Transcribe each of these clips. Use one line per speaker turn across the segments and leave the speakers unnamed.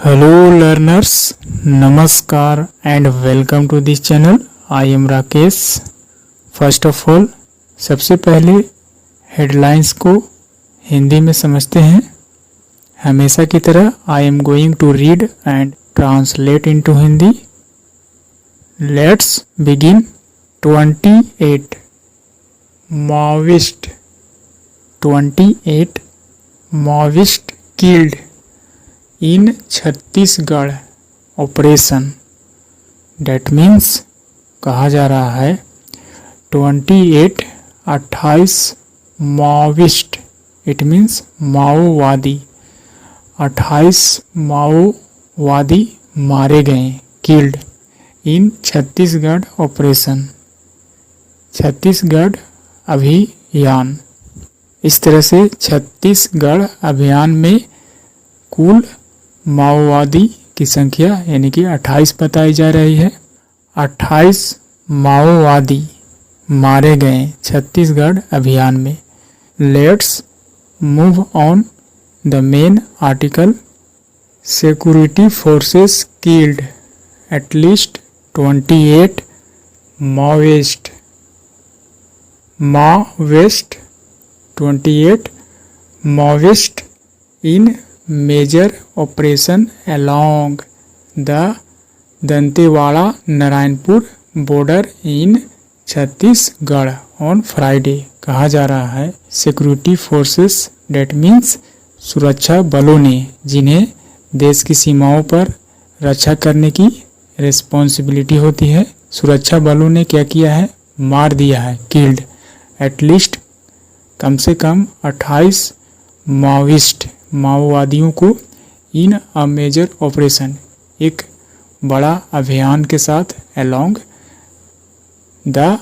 Hello learners, Namaskar and welcome to this channel. I am Rakesh. First of all, सबसे पहले headlines को हिंदी में समझते हैं। हमेशा की तरह I am going to read and translate into Hindi. Let's begin. 28 Maoist 28 Maoist killed in Chhattisgarh operation. That means कहा जा रहा है 28 माओविस्ट, इट मीन्स माओवादी, 28 माओवादी मारे गए, killed in Chhattisgarh operation, Chhattisgarh अभियान। इस तरह से छत्तीसगढ़ अभियान में कुल माओवादी की संख्या यानी कि 28 बताई जा रही है। 28 माओवादी मारे गए छत्तीसगढ़ अभियान में। Let's move on the main article. Security forces killed at least 28 Maoist. Maoist 28 Maoist in major operation along the Dantewada Narayanpur border in Chhattisgarh on Friday. कहा जा रहा है सिक्योरिटी फोर्सेस, डेट मीन्स सुरक्षा बलों ने, जिन्हें देश की सीमाओं पर रक्षा करने की रिस्पॉन्सिबिलिटी होती है, सुरक्षा बलों ने क्या किया है, मार दिया है, किल्ड एटलीस्ट कम से कम 28 माओविस्ट माओवादियों को इन अ मेजर ऑपरेशन, एक बड़ा अभियान के साथ along the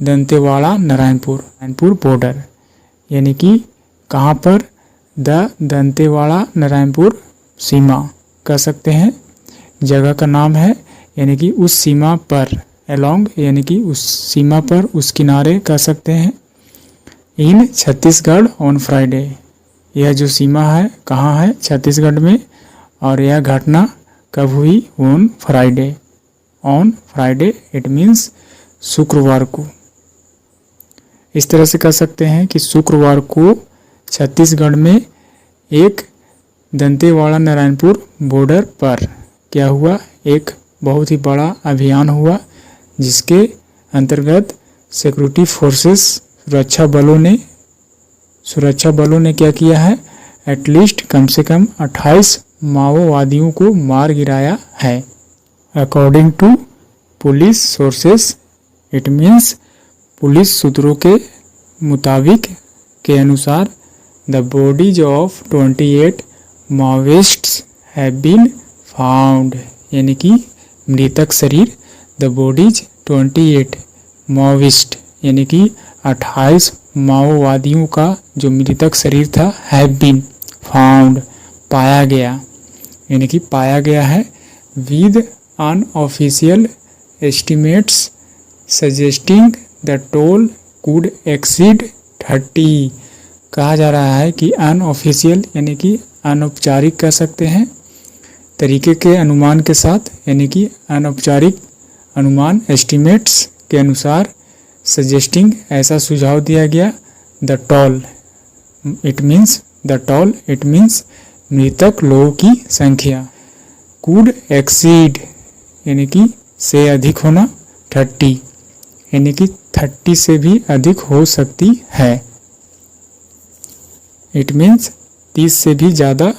Dantewada Narayanpur border, यानी कि कहाँ पर, द दंतेवाड़ा नारायणपुर सीमा कह सकते हैं, जगह का नाम है, यानी कि उस सीमा पर, अलोंग यानी कि उस सीमा पर, उस किनारे कह सकते हैं, इन छत्तीसगढ़ ऑन फ्राइडे। यह जो सीमा है कहाँ है, छत्तीसगढ़ में, और यह घटना कब हुई, on Friday. On Friday it means शुक्रवार को। इस तरह से कह सकते हैं कि शुक्रवार को छत्तीसगढ़ में एक दंतेवाड़ा नारायणपुर बॉर्डर पर क्या हुआ, एक बहुत ही बड़ा अभियान हुआ, जिसके अंतर्गत सिक्योरिटी फोर्सेस सुरक्षा बलों ने क्या किया है, एटलीस्ट कम से कम 28 माओवादियों को मार गिराया है। According to police sources, it means police सूत्रों के मुताबिक, के अनुसार, the bodies of 28 Maoists have been found, यानी कि मृतक शरीर, द बॉडीज 28 माओविस्ट यानी कि 28 माओवादियों का जो मृतक शरीर था, हैव बीन फाउंड पाया गया, यानी कि पाया गया है, with unofficial estimates suggesting the toll could exceed 30। कहा जा रहा है कि अनऑफिशियल यानी कि अनौपचारिक कह सकते हैं, तरीके के अनुमान के साथ, यानी कि अनौपचारिक अनुमान एस्टिमेट्स के अनुसार, सजेस्टिंग ऐसा सुझाव दिया गया, द टोल इट मीन्स मृतक लोगों की संख्या, कुड एक्सीड यानी कि से अधिक होना, 30 यानी कि 30 से भी अधिक हो सकती है, इट मीन्स 30 से भी ज़्यादा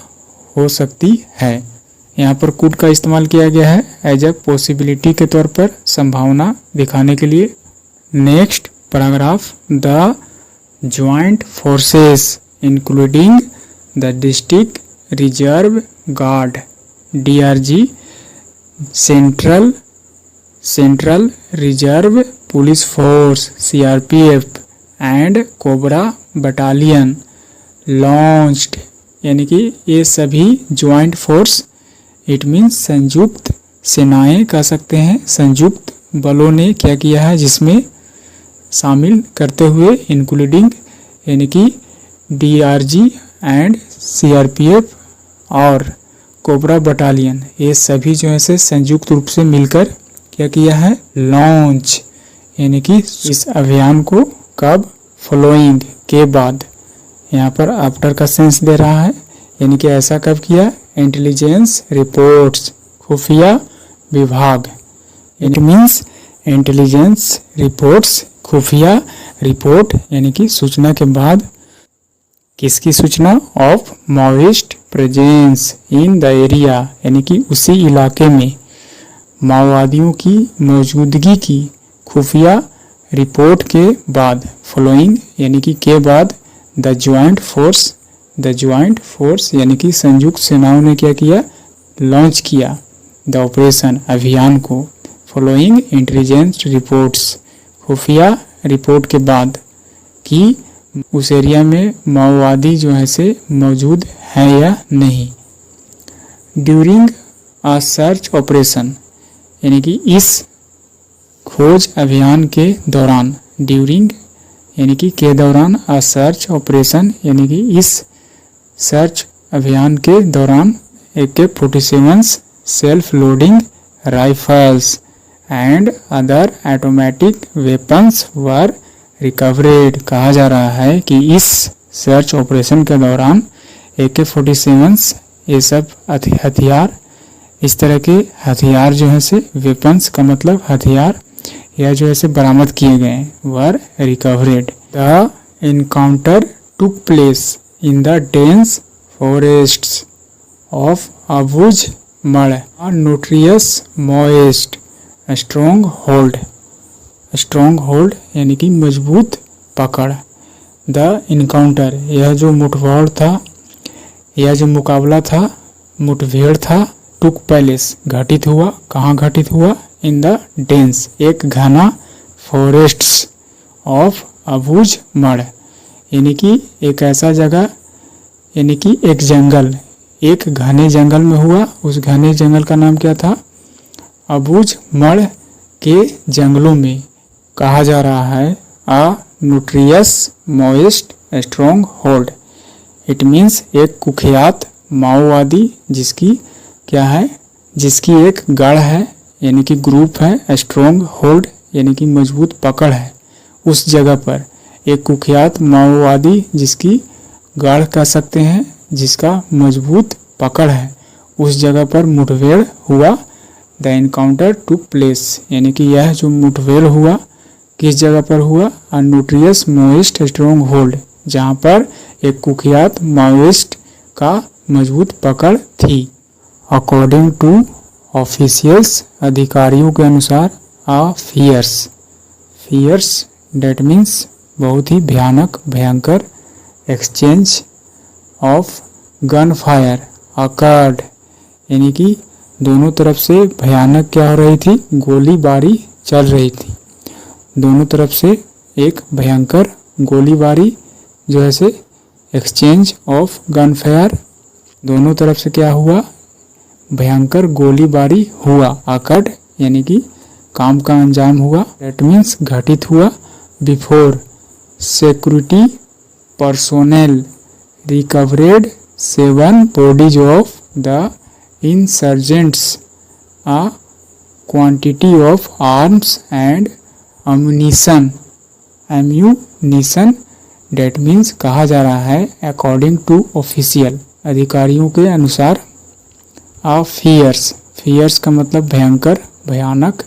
हो सकती है। यहाँ पर कुड का इस्तेमाल किया गया है एज ए पॉसिबिलिटी के तौर पर, संभावना दिखाने के लिए। Next paragraph, the joint forces including the district reserve guard DRG, central reserve police force CRPF and cobra battalion launched, यानी कि ये सभी ज्वाइंट फोर्स, इट मीन्स संयुक्त सेनाएं कह सकते हैं, संयुक्त बलों ने क्या किया है, जिसमें शामिल करते हुए, इंक्लूडिंग यानी कि DRG एंड CRPF और कोबरा बटालियन, ये सभी जो है से संयुक्त रूप से मिलकर क्या किया है, लॉन्च, यानी कि इस अभियान को कब, फॉलोइंग के बाद, यहाँ पर आफ्टर का सेंस दे रहा है, यानी कि ऐसा कब किया, इंटेलिजेंस रिपोर्ट्स, खुफिया विभाग, इट मीन्स इंटेलिजेंस रिपोर्ट्स, खुफिया रिपोर्ट, यानी कि सूचना के बाद, किसकी सूचना, of Maoist presence in the area, यानी कि उसी इलाके में माओवादियों की मौजूदगी की खुफिया रिपोर्ट के बाद, फॉलोइंग यानी कि के बाद, द ज्वाइंट फोर्स यानी कि संयुक्त सेनाओं ने क्या किया, लॉन्च किया द ऑपरेशन, अभियान को, फॉलोइंग इंटेलिजेंस रिपोर्ट्स, खुफिया रिपोर्ट के बाद कि उस एरिया में माओवादी जो है से मौजूद है या नहीं। ड्यूरिंग अ सर्च ऑपरेशन, यानी कि इस खोज अभियान के दौरान, ड्यूरिंग यानी कि के दौरान, अ सर्च ऑपरेशन यानी कि इस सर्च अभियान के दौरान AK-47 self loading rifles and other automatic weapons were recovered. कहा जा रहा है कि इस सर्च ऑपरेशन के दौरान AK-47 ये सब हथियार, इस तरह के हथियार जो है से, वेपन्स का मतलब हथियार, या जो है से बरामद किए गए, were recovered. The encounter took place in the dense forests of Abujh Marh, notorious Maoist stronghold यानी कि मजबूत पकड़। द इनकाउंटर, यह जो मुठभेड़ था, यह जो मुकाबला था, मुठभेड़ था, टुक प्लेस घटित हुआ, कहाँ घटित हुआ, इन द डेंस एक घना, फॉरेस्ट्स ऑफ अबुझ मड़, यानी कि एक ऐसा जगह, यानी कि एक जंगल, एक घने जंगल में हुआ। उस घने जंगल का नाम क्या था, अबुझ मड़ के जंगलों में। कहा जा रहा है a notorious Maoist stronghold, it means एक कुख्यात माओवादी जिसकी क्या है, जिसकी एक गढ़ है, यानी कि ग्रुप है, स्ट्रॉन्ग होल्ड यानी कि मजबूत पकड़ है, उस जगह पर एक कुख्यात माओवादी जिसकी गढ़ कह सकते हैं, जिसका मजबूत पकड़ है, उस जगह पर मुठभेड़ हुआ। द इनकाउंटर टुक प्लेस, यानी कि यह जो मुठभेड़ हुआ किस जगह पर हुआ, अ नोटरियस माओइस्ट स्ट्रॉन्ग होल्ड, जहाँ पर एक कुख्यात माओइस्ट का मजबूत पकड़ थी। अकॉर्डिंग टू ऑफिशियल्स, अधिकारियों के अनुसार, अ फियर्स डेट मीन्स बहुत ही भयानक, भयंकर, exchange of gun fire occurred, यानी कि दोनों तरफ से भयानक क्या हो रही थी, गोलीबारी चल रही थी। दोनों तरफ से एक भयंकर गोलीबारी जो है से, एक्सचेंज ऑफ गन फायर, दोनों तरफ से क्या हुआ, भयंकर गोलीबारी हुआ। अकर्ड यानी कि काम का अंजाम हुआ, दैट मीन्स घटित हुआ। Before security personnel recovered 7 bodies of the insurgents, a quantity of arms and ammunition, that means कहा जा रहा है according to official, अधिकारियों के अनुसार। a fears का मतलब भयंकर, भयानक।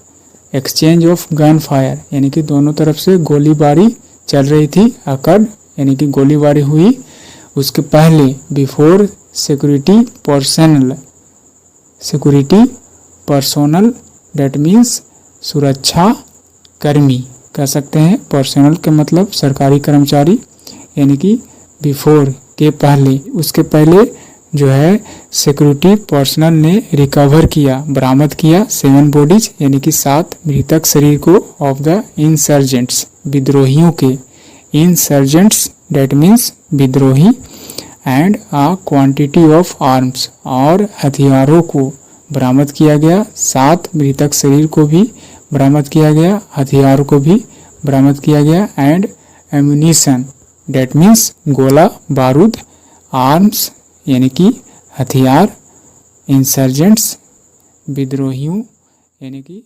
exchange of gun fire यानी कि दोनों तरफ से गोलीबारी चल रही थी। occurred यानी कि गोलीबारी हुई। उसके पहले before security personnel that means सुरक्षा कर्मी कह सकते हैं। पर्सनल के मतलब सरकारी कर्मचारी, यानी कि बिफोर के पहले, उसके पहले जो है सिक्योरिटी पर्सनल ने रिकवर किया, बरामद किया 7 बॉडीज यानी कि 7 मृतक शरीर को ऑफ द इंसर्जेंट्स, विद्रोहियों के। इंसर्जेंट्स डेट मीन्स विद्रोही। And a quantity of arms, और हथियारों को बरामद किया गया। 7 मृतक शरीर को भी बरामद किया गया, हथियारों को भी बरामद किया गया। एंड एम्यूनिशन डेट मीन्स गोला बारूद। आर्म्स यानी कि हथियार, इंसर्जेंट्स विद्रोहियों यानी कि